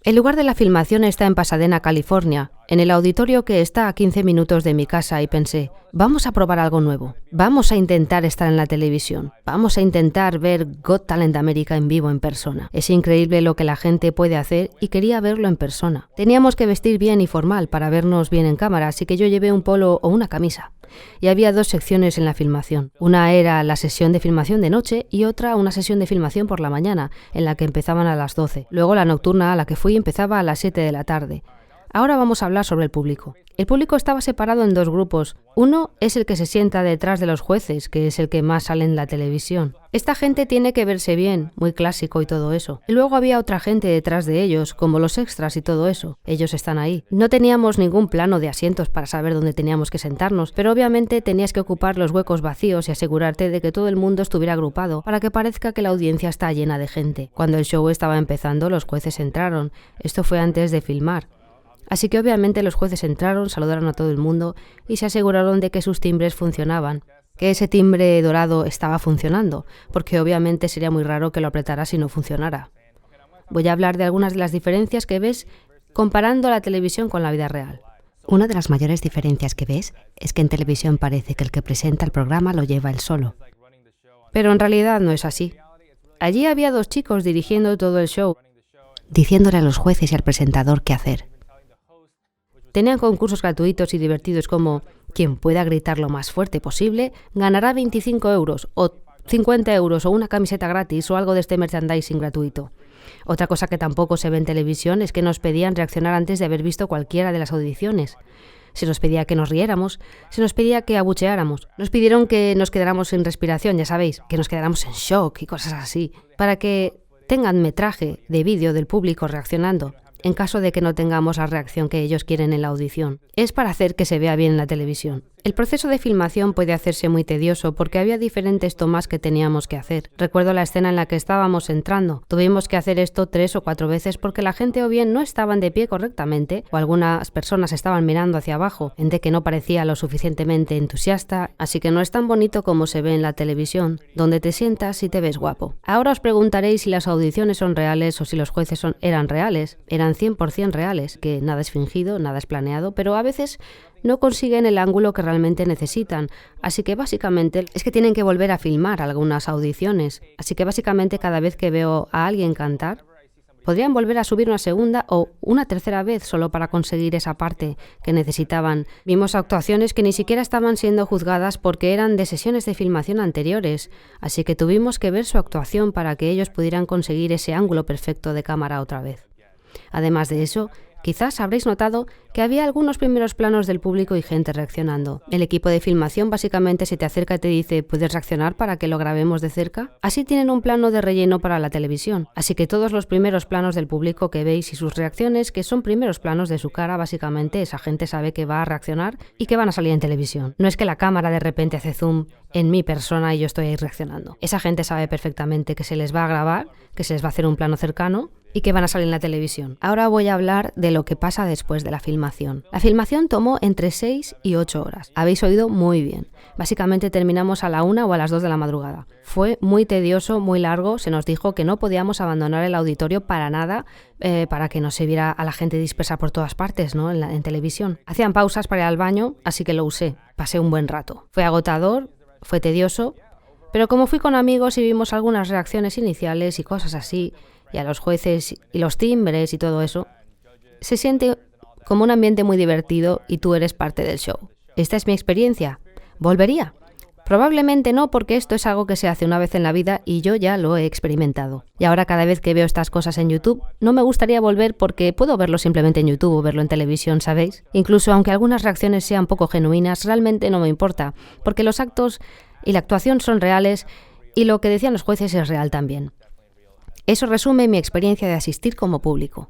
El lugar de la filmación está en Pasadena, California, en el auditorio que está a 15 minutos de mi casa, y pensé, vamos a probar algo nuevo. Vamos a intentar estar en la televisión. Vamos a intentar ver Got Talent America en vivo en persona. Es increíble lo que la gente puede hacer y quería verlo en persona. Teníamos que vestir bien y formal para vernos bien en cámara, así que yo llevé un polo o una camisa. Y había 2 secciones en la filmación. Una era la sesión de filmación de noche y otra una sesión de filmación por la mañana, en la que empezaban a las 12. Luego la nocturna a la que fui empezaba a las 7 de la tarde. Ahora vamos a hablar sobre el público. El público estaba separado en 2 grupos. Uno es el que se sienta detrás de los jueces, que es el que más sale en la televisión. Esta gente tiene que verse bien, muy clásico y todo eso. Y luego había otra gente detrás de ellos, como los extras y todo eso. Ellos están ahí. No teníamos ningún plano de asientos para saber dónde teníamos que sentarnos, pero obviamente tenías que ocupar los huecos vacíos y asegurarte de que todo el mundo estuviera agrupado para que parezca que la audiencia está llena de gente. Cuando el show estaba empezando, los jueces entraron. Esto fue antes de filmar. Así que obviamente los jueces entraron, saludaron a todo el mundo y se aseguraron de que sus timbres funcionaban, que ese timbre dorado estaba funcionando, porque obviamente sería muy raro que lo apretara si no funcionara. Voy a hablar de algunas de las diferencias que ves comparando la televisión con la vida real. Una de las mayores diferencias que ves es que en televisión parece que el que presenta el programa lo lleva él solo. Pero en realidad no es así. Allí había 2 chicos dirigiendo todo el show, diciéndole a los jueces y al presentador qué hacer. Tenían concursos gratuitos y divertidos como quien pueda gritar lo más fuerte posible ganará 25 euros o 50 euros o una camiseta gratis o algo de este merchandising gratuito. Otra cosa que tampoco se ve en televisión es que nos pedían reaccionar antes de haber visto cualquiera de las audiciones. Se nos pedía que nos riéramos, se nos pedía que abucheáramos. Nos pidieron que nos quedáramos sin respiración, ya sabéis, que nos quedáramos en shock y cosas así, para que tengan metraje de vídeo del público reaccionando, en caso de que no tengamos la reacción que ellos quieren en la audición. Es para hacer que se vea bien en la televisión. El proceso de filmación puede hacerse muy tedioso porque había diferentes tomas que teníamos que hacer. Recuerdo la escena en la que estábamos entrando. Tuvimos que hacer esto 3 o 4 veces porque la gente o bien no estaban de pie correctamente o algunas personas estaban mirando hacia abajo, gente que no parecía lo suficientemente entusiasta, así que no es tan bonito como se ve en la televisión, donde te sientas y te ves guapo. Ahora os preguntaréis si las audiciones son reales o si los jueces eran reales. Eran 100% reales, que nada es fingido, nada es planeado, pero a veces no consiguen el ángulo que realmente necesitan, así que básicamente es que tienen que volver a filmar algunas audiciones, así que básicamente cada vez que veo a alguien cantar, podrían volver a subir una segunda o una tercera vez solo para conseguir esa parte que necesitaban. Vimos actuaciones que ni siquiera estaban siendo juzgadas porque eran de sesiones de filmación anteriores, así que tuvimos que ver su actuación para que ellos pudieran conseguir ese ángulo perfecto de cámara otra vez. Además de eso, quizás habréis notado que había algunos primeros planos del público y gente reaccionando. El equipo de filmación básicamente se te acerca y te dice ¿puedes reaccionar para que lo grabemos de cerca? Así tienen un plano de relleno para la televisión. Así que todos los primeros planos del público que veis y sus reacciones, que son primeros planos de su cara, básicamente esa gente sabe que va a reaccionar y que van a salir en televisión. No es que la cámara de repente hace zoom en mi persona y yo estoy ahí reaccionando. Esa gente sabe perfectamente que se les va a grabar, que se les va a hacer un plano cercano y que van a salir en la televisión. Ahora voy a hablar de lo que pasa después de la filmación. La filmación tomó entre 6 y 8 horas. Habéis oído muy bien. Básicamente terminamos a la 1 o a las 2 de la madrugada. Fue muy tedioso, muy largo. Se nos dijo que no podíamos abandonar el auditorio para nada, para que no se viera a la gente dispersa por todas partes, ¿no? en televisión. Hacían pausas para ir al baño, así que lo usé. Pasé un buen rato. Fue agotador, fue tedioso, pero como fui con amigos y vimos algunas reacciones iniciales y cosas así, y a los jueces y los timbres y todo eso, se siente como un ambiente muy divertido y tú eres parte del show. Esta es mi experiencia. ¿Volvería? Probablemente no, porque esto es algo que se hace una vez en la vida y yo ya lo he experimentado. Y ahora cada vez que veo estas cosas en YouTube, no me gustaría volver porque puedo verlo simplemente en YouTube o verlo en televisión, ¿sabéis? Incluso aunque algunas reacciones sean poco genuinas, realmente no me importa, porque los actos y la actuación son reales y lo que decían los jueces es real también. Eso resume mi experiencia de asistir como público.